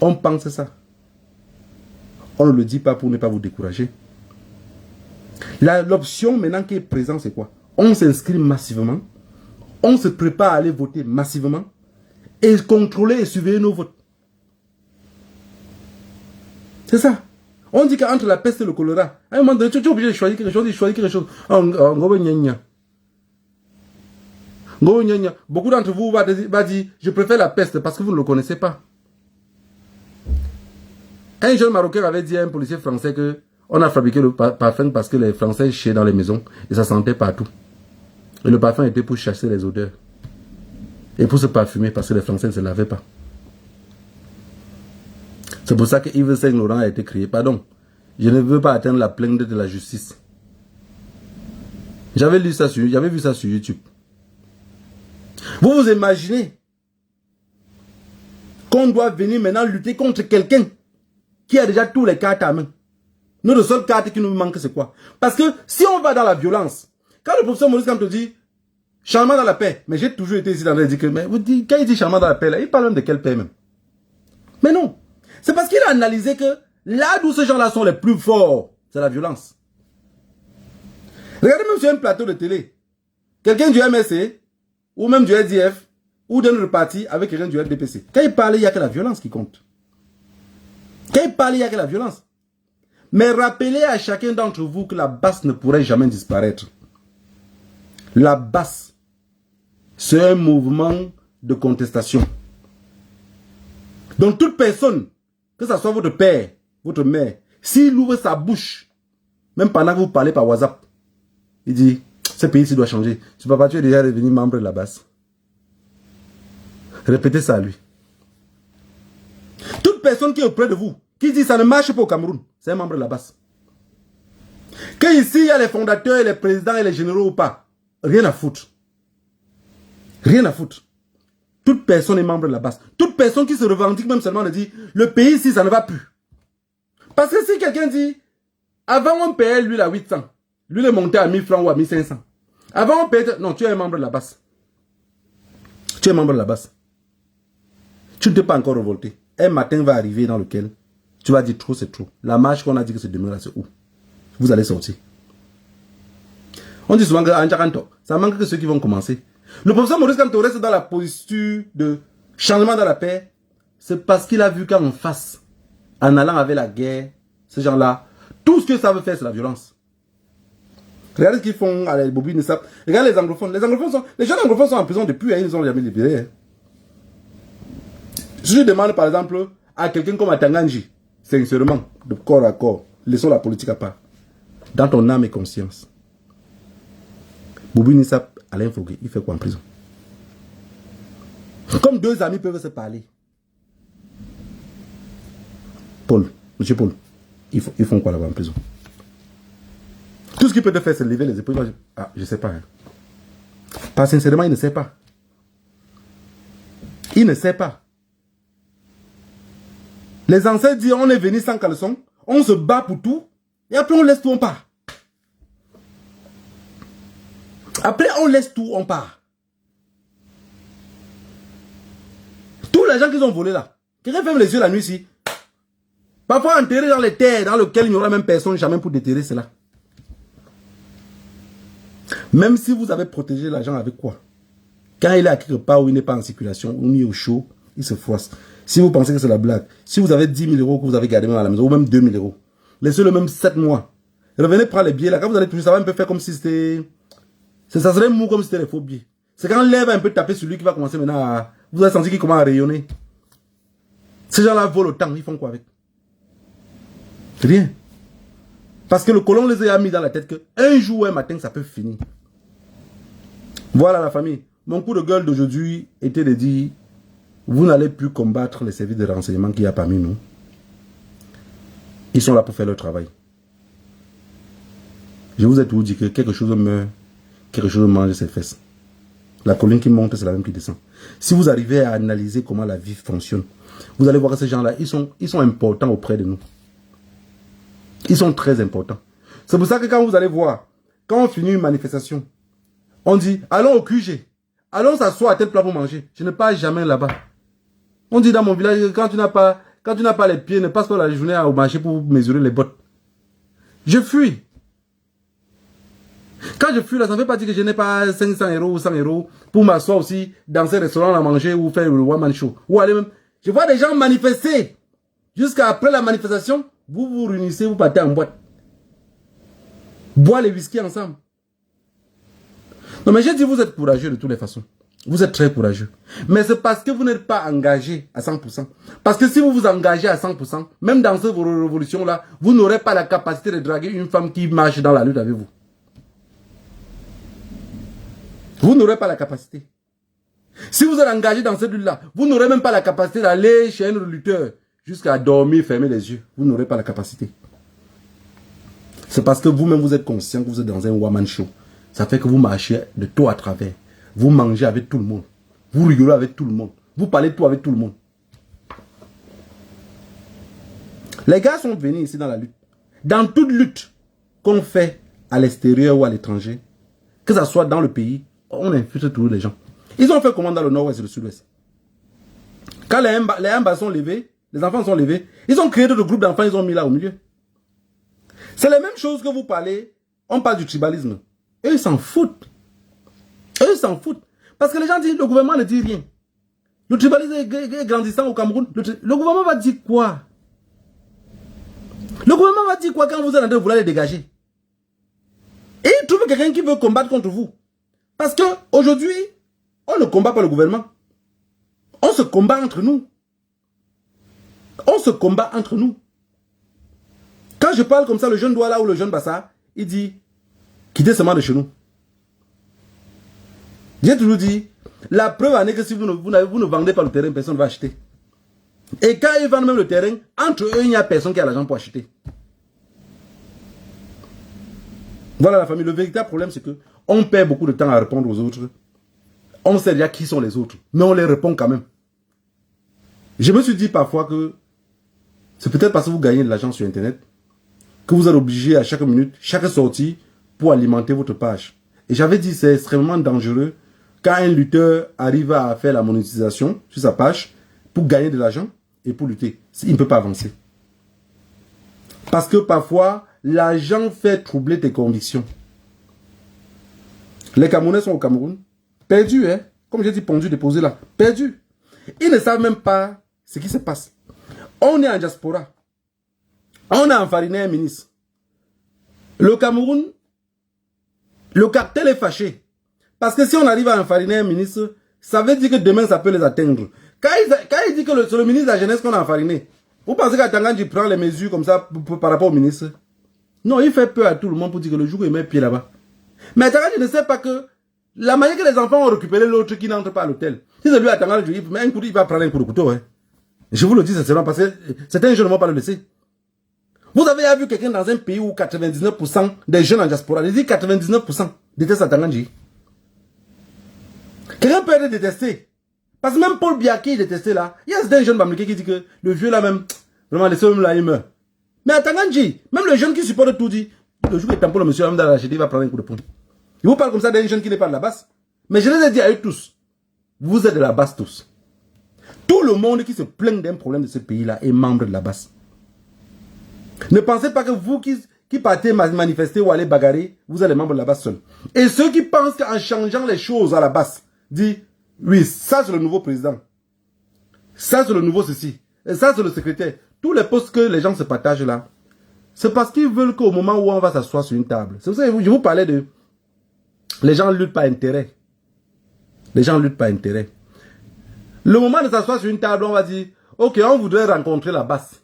On pense ça. On ne le dit pas pour ne pas vous décourager. L'option maintenant qui est présente, c'est quoi? On s'inscrit massivement. On se prépare à aller voter massivement. Et contrôler et surveiller nos votes. C'est ça. On dit qu'entre la peste et le choléra, à un moment donné, tu es obligé de choisir quelque chose, Beaucoup d'entre vous vont dire, je préfère la peste parce que vous ne le connaissez pas. Un jeune Marocain avait dit à un policier français que on a fabriqué le parfum parce que les Français chiaient dans les maisons et ça sentait partout. Et le parfum était pour chasser les odeurs. Et pour se parfumer parce que les Français ne se lavaient pas. C'est pour ça que Yves Saint Laurent a été créé. Pardon, je ne veux pas atteindre la plainte de la justice. J'avais vu ça sur YouTube. Vous vous imaginez qu'on doit venir maintenant lutter contre quelqu'un qui a déjà tous les cartes à main. Nous, le seul carte qui nous manque, c'est quoi? Parce que si on va dans la violence, quand le professeur Maurice Kamto dit changement dans la paix, mais j'ai toujours été ici dans le dit que, mais vous dites, quand il dit changement dans la paix, là, il parle même de quelle paix même? Mais non, c'est parce qu'il a analysé que là d'où ces gens-là sont les plus forts, c'est la violence. Regardez même sur un plateau de télé, quelqu'un du MSC, ou même du SDF, ou d'un autre parti avec quelqu'un du RDPC. Quand il parle, il n'y a que la violence qui compte. Quand il parle, il n'y a que la violence. Mais rappelez à chacun d'entre vous que la basse ne pourrait jamais disparaître. La basse, c'est un mouvement de contestation. Donc toute personne, que ce soit votre père, votre mère, s'il ouvre sa bouche, même pendant que vous parlez par WhatsApp, il dit, ce pays-ci doit changer. Tu papa, tu es déjà devenu membre de la basse. Répétez ça à lui. Toute personne qui est auprès de vous, qui dit ça ne marche pas au Cameroun, c'est un membre de la basse. Que ici, il y a les fondateurs, et les présidents et les généraux ou pas, rien à foutre. Rien à foutre. Toute personne est membre de la basse. Toute personne qui se revendique même seulement de dire, le pays ici, ça ne va plus. Parce que si quelqu'un dit, avant on payait l'huile à 800, l'huile est montée à 1000 francs ou à 1500. Avant on payait, non, tu es un membre de la basse. Tu es membre de la basse. Tu ne t'es pas encore révolté. Un matin va arriver dans lequel tu vas dire trop, c'est trop. La marche qu'on a dit que c'est demain là, c'est où? Vous allez sortir. On dit souvent que ça manque que ceux qui vont commencer. Le professeur Maurice Kamto reste dans la posture de changement dans la paix. C'est parce qu'il a vu qu'en face, en allant avec la guerre, ces gens-là, tout ce que ça veut faire, c'est la violence. Regardez ce qu'ils font à la bobine. Regardez les anglophones. Les jeunes anglophones sont en prison depuis, ils ne sont jamais libérés. Si je demande par exemple à quelqu'un comme Atanganji, sincèrement, de corps à corps, laissons la politique à part, dans ton âme et conscience, Boubi Nissap, Alain Fogué, il fait quoi en prison? Comme deux amis peuvent se parler. Paul, monsieur Paul, ils font quoi là-bas en prison? Tout ce qu'il peut te faire, c'est lever les épaules. Ah, je ne sais pas. Hein. Pas sincèrement, il ne sait pas. Il ne sait pas. Les ancêtres disent, on est venu sans caleçon, on se bat pour tout, et après on laisse tout, on part. Après on laisse tout, on part. Tous les gens qui ont volé là, quelqu'un ferme les yeux la nuit ici. Parfois enterrés dans les terres dans lesquelles il n'y aura même personne jamais pour déterrer cela. Même si vous avez protégé l'argent avec quoi? Quand il est à quelque part où il n'est pas en circulation, où il est au chaud, il se froisse. Si vous pensez que c'est la blague, si vous avez 10 000 euros que vous avez gardé même à la maison, ou même 2 000 euros, laissez-le même 7 mois. Revenez prendre les billets là, quand vous allez toucher, ça va un peu faire comme si c'était... Ça serait mou comme si c'était les faux billets. C'est quand l'air va un peu taper sur lui qui va commencer maintenant à... Vous avez senti qu'il commence à rayonner. Ces gens-là volent autant, ils font quoi avec? Rien. Parce que le colon les a mis dans la tête que un jour ou un matin, ça peut finir. Voilà la famille. Mon coup de gueule d'aujourd'hui était de dire, vous n'allez plus combattre les services de renseignement qu'il y a parmi nous. Ils sont là pour faire leur travail. Je vous ai toujours dit que quelque chose meurt, quelque chose mange ses fesses. La colline qui monte, c'est la même qui descend. Si vous arrivez à analyser comment la vie fonctionne, vous allez voir que ces gens-là, ils sont importants auprès de nous. Ils sont très importants. C'est pour ça que quand vous allez voir, quand on finit une manifestation, on dit, allons au QG, allons s'asseoir à tel plat pour manger. Je ne passe jamais là-bas. On dit dans mon village, quand tu n'as pas les pieds, ne passe pas la journée au marché pour mesurer les bottes. Je fuis. Quand Quand je fuis là, ça ne veut pas dire que je n'ai pas 500 € ou 100 € pour m'asseoir aussi dans ces restaurants à manger ou faire le one-man show. Ou aller même. Je vois des gens manifester. Jusqu'à après la manifestation, vous vous réunissez, vous partez en boîte. Boire les whisky ensemble. Non mais j'ai dit vous êtes courageux de toutes les façons. Vous êtes très courageux. Mais c'est parce que vous n'êtes pas engagé à 100%. Parce que si vous vous engagez à 100%, même dans cette révolution-là, vous n'aurez pas la capacité de draguer une femme qui marche dans la lutte avec vous. Vous n'aurez pas la capacité. Si vous êtes engagé dans cette lutte-là, vous n'aurez même pas la capacité d'aller chez un lutteur jusqu'à dormir, fermer les yeux. Vous n'aurez pas la capacité. C'est parce que vous-même, vous êtes conscient que vous êtes dans un one-man show. Ça fait que vous marchez de tout à travers. Vous mangez avec tout le monde. Vous rigolez avec tout le monde. Vous parlez tout avec tout le monde. Les gars sont venus ici dans la lutte. Dans toute lutte qu'on fait à l'extérieur ou à l'étranger, que ce soit dans le pays, on infiltre tous les gens. Ils ont fait comment dans le nord-ouest et le sud-ouest? Quand les Mbas sont levés, les enfants sont levés, ils ont créé d'autres groupes d'enfants, ils ont mis là au milieu. C'est la même chose que vous parlez, on parle du tribalisme. Eux, ils s'en foutent. Eux, ils s'en foutent. Parce que les gens disent, le gouvernement ne dit rien. Le tribalisme est grandissant au Cameroun. Le gouvernement va dire quoi? Le gouvernement va dire quoi quand vous êtes en train de vouloir les dégager? Et il trouve quelqu'un qui veut combattre contre vous. Parce qu'aujourd'hui, on ne combat pas le gouvernement. On se combat entre nous. On se combat entre nous. Quand je parle comme ça, le jeune Douala ou le jeune Bassa, il dit, quittez seulement de chez nous. J'ai toujours dit, la preuve en est que si vous ne vendez pas le terrain, personne ne va acheter. Et quand ils vendent même le terrain, entre eux, il n'y a personne qui a l'argent pour acheter. Voilà la famille. Le véritable problème, c'est que on perd beaucoup de temps à répondre aux autres. On sait déjà qui sont les autres, mais on les répond quand même. Je me suis dit parfois que c'est peut-être parce que vous gagnez de l'argent sur Internet que vous êtes obligé à chaque minute, chaque sortie, pour alimenter votre page. Et j'avais dit c'est extrêmement dangereux quand un lutteur arrive à faire la monétisation sur sa page pour gagner de l'argent et pour lutter. Il ne peut pas avancer. Parce que parfois, l'argent fait troubler tes convictions. Les Camerounais sont au Cameroun, perdus, hein, comme j'ai dit, pendus, déposés là, perdus. Ils ne savent même pas ce qui se passe. On est en diaspora. On a enfariné un ministre. Le Cameroun, le cartel est fâché. Parce que si on arrive à enfariner un ministre, ça veut dire que demain ça peut les atteindre. Quand il dit que c'est le ministre de la jeunesse qu'on a enfariné, vous pensez qu'Atangandji prend les mesures comme ça par rapport au ministre? Non, il fait peur à tout le monde pour dire que le jour où il met pied là-bas. Mais Atangandji ne sait pas que la manière que les enfants ont récupéré l'autre qui n'entre pas à l'hôtel. Si c'est lui Atangandji, il va prendre un coup de couteau. Hein. Je vous le dis, c'est seulement parce que certains jeunes ne vont pas le laisser. Vous avez vu quelqu'un dans un pays où 99% des jeunes en diaspora, je dis 99% détestent Atangandji. Quelqu'un peut être détesté. Parce que même Paul Biaki est détesté là. Il y a un jeune Bamileke qui dit que le vieux là même, vraiment, laissez-le là, il meurt. Mais Atangandji, même le jeune qui supporte tout dit, le jour où il tamponne le monsieur là, dans la il va prendre un coup de poing. Il vous parle comme ça d'un jeune qui n'est pas de la base. Mais je les ai dit à eux tous, vous êtes de la base tous. Tout le monde qui se plaint d'un problème de ce pays-là est membre de la base. Ne pensez pas que vous qui partez manifester ou aller bagarrer, vous êtes les membres de la base seul. Et ceux qui pensent qu'en changeant les choses à la base, disent, oui, ça c'est le nouveau président. Ça c'est le nouveau ceci. Et ça c'est le secrétaire. Tous les postes que les gens se partagent là, c'est parce qu'ils veulent qu'au moment où on va s'asseoir sur une table. C'est pour ça que je vous parlais de... Les gens luttent par intérêt. Les gens luttent par intérêt. Le moment de s'asseoir sur une table, on va dire, ok, on voudrait rencontrer la base.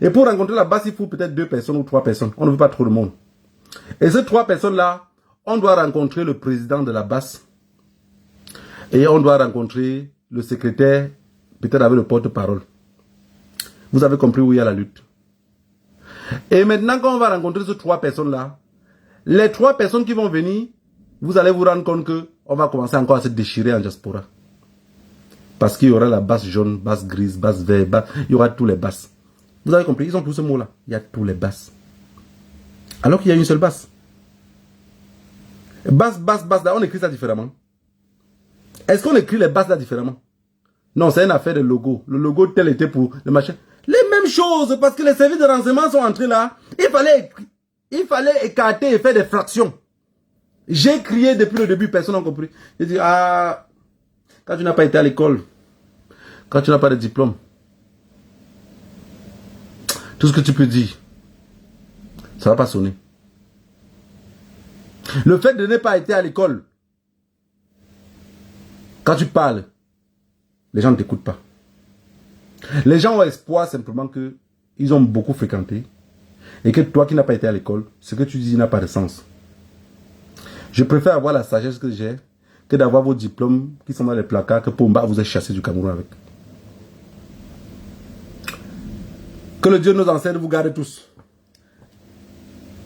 Et pour rencontrer la base, il faut peut-être 2 personnes ou 3 personnes. On ne veut pas trop de monde. Et ces 3 personnes-là, on doit rencontrer le président de la base. Et on doit rencontrer le secrétaire, peut-être avec le porte-parole. Vous avez compris où il y a la lutte. Et maintenant, quand on va rencontrer ces 3 personnes-là, les 3 personnes qui vont venir, vous allez vous rendre compte qu'on va commencer encore à se déchirer en diaspora. Parce qu'il y aura la base jaune, base grise, base vert, il y aura tous les bases. Vous avez compris, ils ont tous ce mot-là. Il y a tous les basses. Alors qu'il y a une seule basse. Basse, là, on écrit ça différemment. Est-ce qu'on écrit les basses là différemment? Non, c'est une affaire de logo. Le logo tel était pour le machin. Les mêmes choses, parce que les services de renseignement sont entrés là. Il fallait écarter et faire des fractions. J'ai crié depuis le début, personne n'a compris. J'ai dit, ah, quand tu n'as pas été à l'école, quand tu n'as pas de diplôme, tout ce que tu peux dire, ça ne va pas sonner. Le fait de ne pas être à l'école, quand tu parles, les gens ne t'écoutent pas. Les gens ont espoir simplement qu'ils ont beaucoup fréquenté et que toi qui n'as pas été à l'école, ce que tu dis n'a pas de sens. Je préfère avoir la sagesse que j'ai que d'avoir vos diplômes qui sont dans les placards que Pomba vous ait chassé du Cameroun avec. Que le Dieu nous enseigne vous garde tous.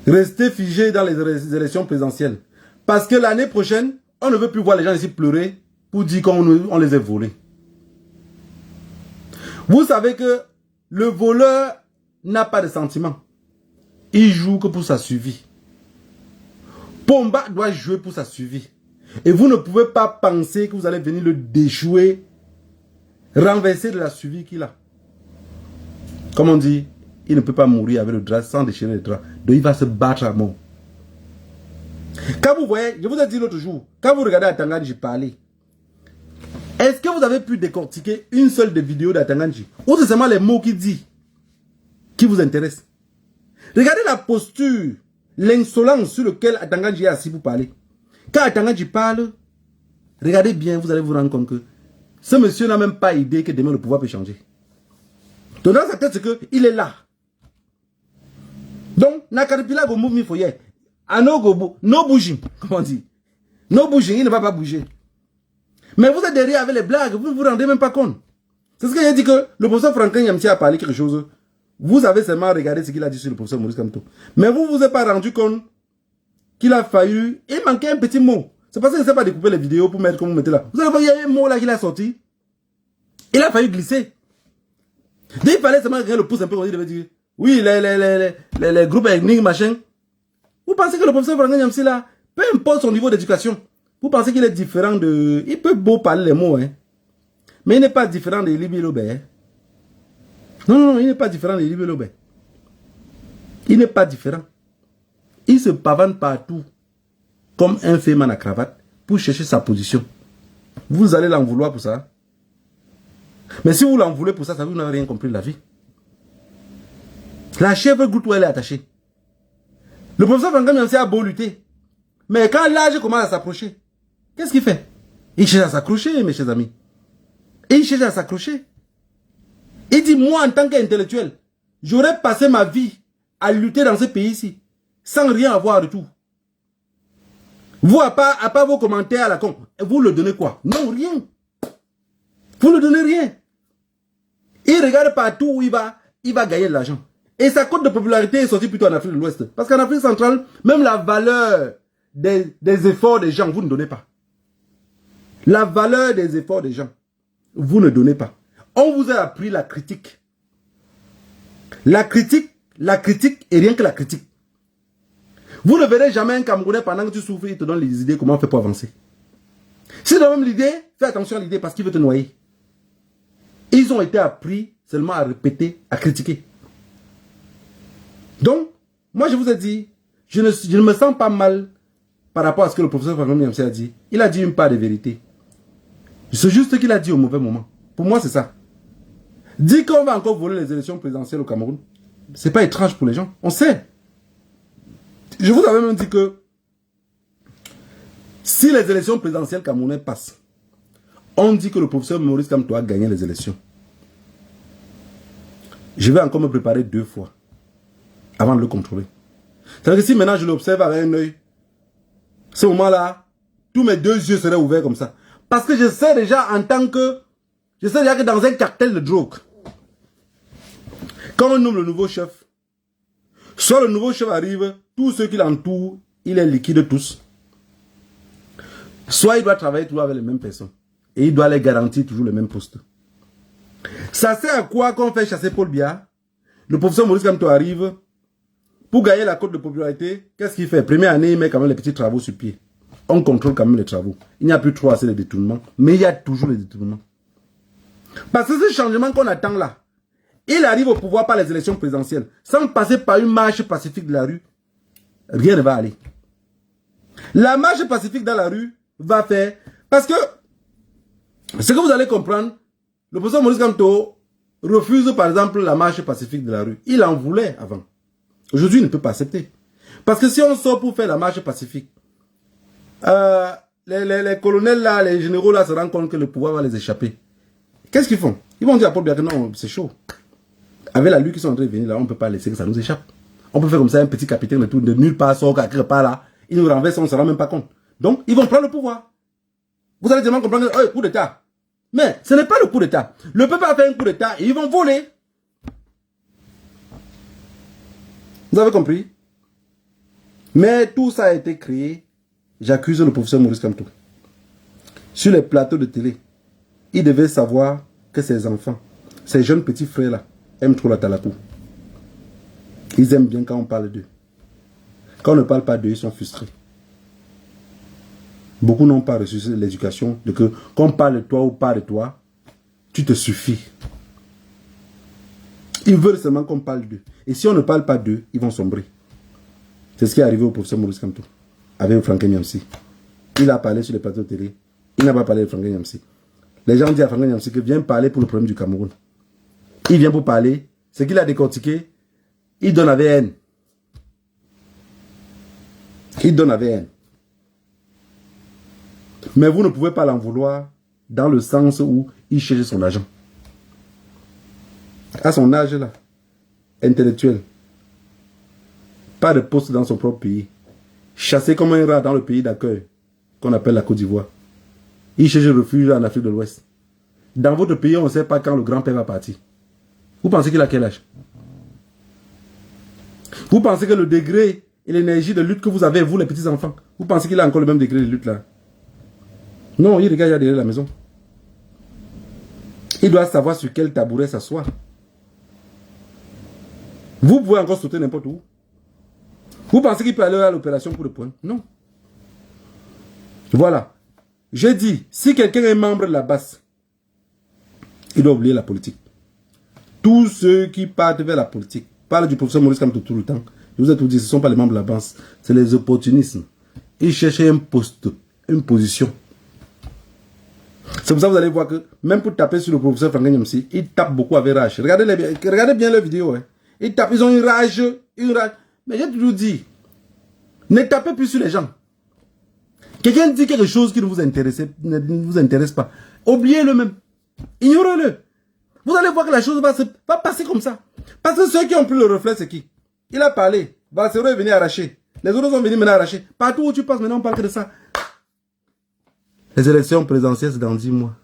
Restez figés dans les élections présidentielles. Parce que l'année prochaine, on ne veut plus voir les gens ici pleurer pour dire qu'on les a volés. Vous savez que le voleur n'a pas de sentiment. Il joue que pour sa survie. Pomba doit jouer pour sa survie. Et vous ne pouvez pas penser que vous allez venir le déjouer, renverser de la survie qu'il a. Comme on dit, il ne peut pas mourir avec le drap sans déchirer le drap. Donc il va se battre à mort. Quand vous voyez, je vous ai dit l'autre jour, quand vous regardez Atanganji parler, est-ce que vous avez pu décortiquer une seule des vidéos d'Atanganji? Ou c'est seulement les mots qu'il dit qui vous intéressent? Regardez la posture, l'insolence sur laquelle Atanganji est assis pour parler. Quand Atanganji parle, regardez bien, vous allez vous rendre compte que ce monsieur n'a même pas idée que demain le pouvoir peut changer. Donc dans sa tête, c'est qu'il est là. Donc, Nakaripila go move me for here. No bouging, comment on dit? No bouging, il ne va pas bouger. Mais vous êtes derrière avec les blagues, vous ne vous rendez même pas compte. C'est ce que j'ai dit que le professeur Franklin Yamsi a parlé quelque chose. Vous avez seulement regardé ce qu'il a dit sur le professeur Maurice Kamto. Mais vous ne vous êtes pas rendu compte qu'il a fallu... Il manquait un petit mot. C'est parce qu'il ne sait pas découper les vidéos pour mettre comme vous mettez là. Vous allez voir, il y a un mot là qu'il a sorti. Il a fallu glisser. Dès qu'il fallait seulement regarder le pouce un peu, il devait dire, oui, les groupes ethniques, machin. Vous pensez que le professeur Franklin Yamsi là, peu importe son niveau d'éducation, vous pensez qu'il est différent de... Il peut beau parler les mots, hein. Mais il n'est pas différent de Libye Lobé. Hein. Non, il n'est pas différent de Libye Lobé. Il n'est pas différent. Il se pavane partout, comme un féman à cravate, pour chercher sa position. Vous allez l'en vouloir pour ça. Mais si vous l'en voulez pour ça, ça veut dire que vous n'avez rien compris de la vie. La chèvre goûte où elle est attachée. Le professeur Franklin Yamsi a beau lutter. Mais quand l'âge commence à s'approcher, qu'est-ce qu'il fait? Il cherche à s'accrocher, mes chers amis. Il cherche à s'accrocher. Il dit, moi, en tant qu'intellectuel, j'aurais passé ma vie à lutter dans ce pays-ci, sans rien avoir de tout. Vous, à part vos commentaires à la con, vous le donnez quoi? Non, rien. Vous ne donnez rien. Il regarde partout où il va gagner de l'argent. Et sa cote de popularité est sortie plutôt en Afrique de l'Ouest. Parce qu'en Afrique centrale, même la valeur des efforts des gens, vous ne donnez pas. La valeur des efforts des gens, vous ne donnez pas. On vous a appris la critique. La critique et rien que la critique. Vous ne verrez jamais un Camerounais pendant que tu souffres, il te donne les idées comment faire pour avancer. Si tu as même l'idée, fais attention à l'idée parce qu'il veut te noyer. Ils ont été appris seulement à répéter, à critiquer. Donc, moi je vous ai dit, je ne me sens pas mal par rapport à ce que le professeur Franklin Yamsi a dit. Il a dit une part de vérité. C'est juste qu'il a dit au mauvais moment. Pour moi, c'est ça. Dire qu'on va encore voler les élections présidentielles au Cameroun, c'est pas étrange pour les gens. On sait. Je vous avais même dit que si les élections présidentielles camerounaises passent, on dit que le professeur Maurice Kamto a gagné les élections. Je vais encore me préparer 2 fois avant de le contrôler. C'est-à-dire que si maintenant je l'observe avec un œil, ce moment-là, tous mes 2 yeux seraient ouverts comme ça. Parce que je sais déjà en tant que... Je sais déjà que dans un cartel de drogue, quand on nomme le nouveau chef, soit le nouveau chef arrive, tous ceux qui l'entourent, il est liquide tous. Soit il doit travailler toujours avec les mêmes personnes. Et il doit les garantir toujours les mêmes postes. Ça sert à quoi qu'on fait chasser Paul Biya? Le professeur Maurice Kamto arrive, pour gagner la cote de popularité, qu'est-ce qu'il fait? Première année, il met quand même les petits travaux sur pied. On contrôle quand même les travaux. Il n'y a plus trop assez de détournements, mais il y a toujours les détournements. Parce que ce changement qu'on attend là, il arrive au pouvoir par les élections présidentielles, sans passer par une marche pacifique de la rue, rien ne va aller. La marche pacifique dans la rue va faire... Parce que, ce que vous allez comprendre, le professeur Maurice Kamto refuse par exemple la marche pacifique de la rue. Il en voulait avant. Aujourd'hui, il ne peut pas accepter. Parce que si on sort pour faire la marche pacifique, les colonels là, les généraux là se rendent compte que le pouvoir va les échapper. Qu'est-ce qu'ils font? Ils vont dire à Paul Biya que non, c'est chaud. Avec la lutte qui sont en train de venir là, on ne peut pas laisser que ça nous échappe. On peut faire comme ça un petit capitaine de tout, de nulle part, sort quelque part là. Il nous renverse, on ne se rend même pas compte. Donc, ils vont prendre le pouvoir. Vous allez tellement comprendre que, coup d'État. Mais ce n'est pas le coup d'État. Le peuple a fait un coup d'État et ils vont voler. Vous avez compris? Mais tout ça a été créé. J'accuse le professeur Maurice Kamto. Sur les plateaux de télé, il devait savoir que ses enfants, ces jeunes petits frères-là, aiment trop la talakou. Ils aiment bien quand on parle d'eux. Quand on ne parle pas d'eux, ils sont frustrés. Beaucoup n'ont pas reçu l'éducation de que quand on parle de toi ou pas de toi, tu te suffis. Ils veulent seulement qu'on parle d'eux. Et si on ne parle pas d'eux, ils vont sombrer. C'est ce qui est arrivé au professeur Maurice Kamto avec Franklin Nyamsi. Il a parlé sur les plateaux de télé. Il n'a pas parlé de Franklin Nyamsi. Les gens disent à Franklin Nyamsi que viens parler pour le problème du Cameroun. Il vient pour parler. Ce qu'il a décortiqué, il donne avec haine. Il donne avec haine. Mais vous ne pouvez pas l'en vouloir dans le sens où il cherche son argent. À son âge là, intellectuel, pas de poste dans son propre pays, chassé comme un rat dans le pays d'accueil qu'on appelle la Côte d'Ivoire. Il cherche refuge en Afrique de l'Ouest. Dans votre pays, on ne sait pas quand le grand-père va partir. Vous pensez qu'il a quel âge? Vous pensez que le degré et l'énergie de lutte que vous avez, vous les petits enfants, vous pensez qu'il a encore le même degré de lutte là? Non, il regarde derrière la maison. Il doit savoir sur quel tabouret s'asseoir. Vous pouvez encore sauter n'importe où. Vous pensez qu'il peut aller à l'opération pour le point? Non. Voilà. Je dis, si quelqu'un est membre de la base, il doit oublier la politique. Tous ceux qui partent vers la politique, parlent du professeur Maurice Kamto tout le temps. Je vous ai tout dit, ce ne sont pas les membres de la base, c'est les opportunismes. Ils cherchent un poste, une position. C'est pour ça que vous allez voir que, même pour taper sur le professeur Franklin Nyamsi, il tape beaucoup avec rage. Regardez bien leurs vidéos. Hein. Ils ont une rage. Mais j'ai toujours dit, ne tapez plus sur les gens. Quelqu'un dit quelque chose qui ne vous intéresse pas. Oubliez-le même. Ignorez-le. Vous allez voir que la chose va passer comme ça. Parce que ceux qui ont pris le reflet, c'est qui? Il a parlé. Valsero est venu arracher. Les autres sont venus maintenant arracher. Partout où tu passes, maintenant on parle que de ça. Les élections présidentielles, c'est dans 10 mois.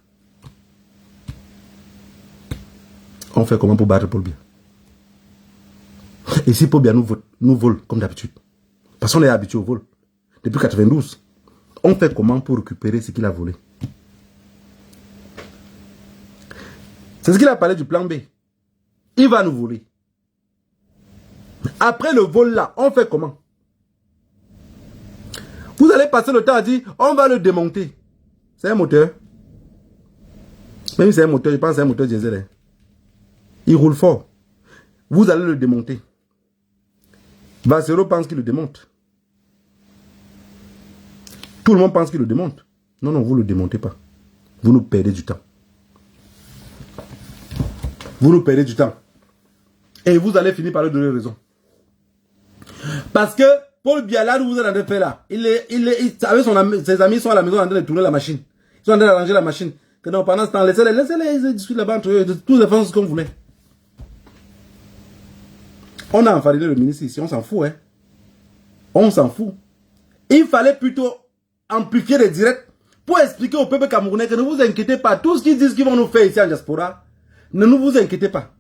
On fait comment pour battre Paul Biya? Et si Paul Biya nous vole, comme d'habitude, parce qu'on est habitué au vol, depuis 92, on fait comment pour récupérer ce qu'il a volé? C'est ce qu'il a parlé du plan B. Il va nous voler. Après le vol là, on fait comment? Vous allez passer le temps à dire, on va le démonter. C'est un moteur. Même si c'est un moteur, je pense que c'est un moteur diesel. Hein. Il roule fort. Vous allez le démonter. Valsero pense qu'il le démonte. Tout le monde pense qu'il le démonte. Non, non, vous ne le démontez pas. Vous nous perdez du temps. Vous nous perdez du temps. Et vous allez finir par lui donner raison. Parce que Paul Biya, là où vous êtes en train de faire là, avec ses amis sont à la maison en train de tourner la machine. Ils sont en train d'arranger la machine. Que non, pendant ce temps, laissez-les, ils discutent là-bas entre eux, de tous les fonds ce qu'on voulait. On a enfariné le ministre ici, on s'en fout, hein. On s'en fout. Il fallait plutôt amplifier les directs pour expliquer au peuple camerounais que ne vous inquiétez pas, tout ce qu'ils disent qu'ils vont nous faire ici en diaspora, ne vous inquiétez pas.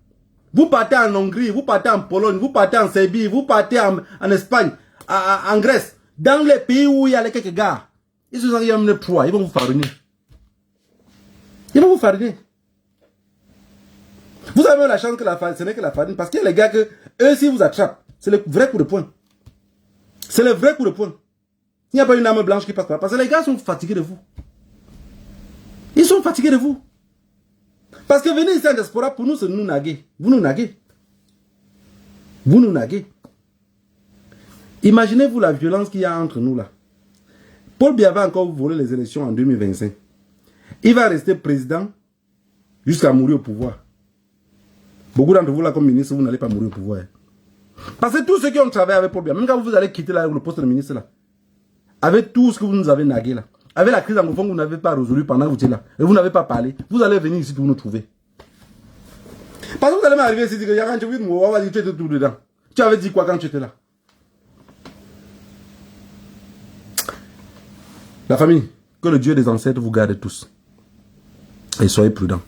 Vous partez en Hongrie, vous partez en Pologne, vous partez en Serbie, vous partez en Espagne, en Grèce, dans les pays où il y a les quelques gars, ils se sont amenés proie, ils vont vous fariner. Ils vont vous fariner. Vous avez la chance que ce n'est que la farine, parce qu'il y a les gars que, eux, s'ils vous attrapent, c'est le vrai coup de poing. C'est le vrai coup de poing. Il n'y a pas une âme blanche qui passe par là, parce que les gars sont fatigués de vous. Ils sont fatigués de vous. Parce que venir ici en diaspora, pour nous, c'est nous naguer. Vous nous naguez. Vous nous naguez. Imaginez-vous la violence qu'il y a entre nous là. Paul Biya va encore voler les élections en 2025. Il va rester président jusqu'à mourir au pouvoir. Beaucoup d'entre vous là comme ministre, vous n'allez pas mourir au pouvoir. Parce que tous ceux qui ont travaillé avec Paul Biya, même quand vous allez quitter là, le poste de ministre là, avec tout ce que vous nous avez nagué là, avec la crise anglophone que vous n'avez pas résolue pendant que vous étiez là, et vous n'avez pas parlé, vous allez venir ici pour nous trouver. Parce que vous allez m'arriver ici et dire que tu étais tout dedans. Tu avais dit quoi quand tu étais là? La famille, que le Dieu des ancêtres vous garde tous. Et soyez prudents.